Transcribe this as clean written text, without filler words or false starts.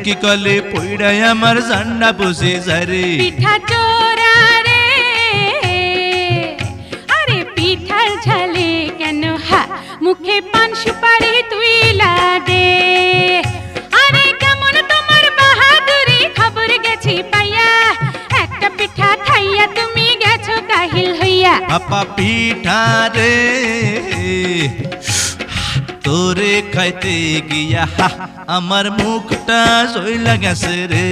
কি কলে পইড়াই আমার জান্না পুষে যারে পিঠা চোরা রে আরে পিঠার ঝালে কেন হা মুখে পান সুপারি তুই দে আরে কেমন তোমার বাহাদুরি খবর গেছি পাইয়া একটা পিঠা খাইয়া তুমি গেছো কাহিল হইয়া আপা পিঠা রে তোরে খাইতে গিয়া আমার মুখটা জইলা গেছে রে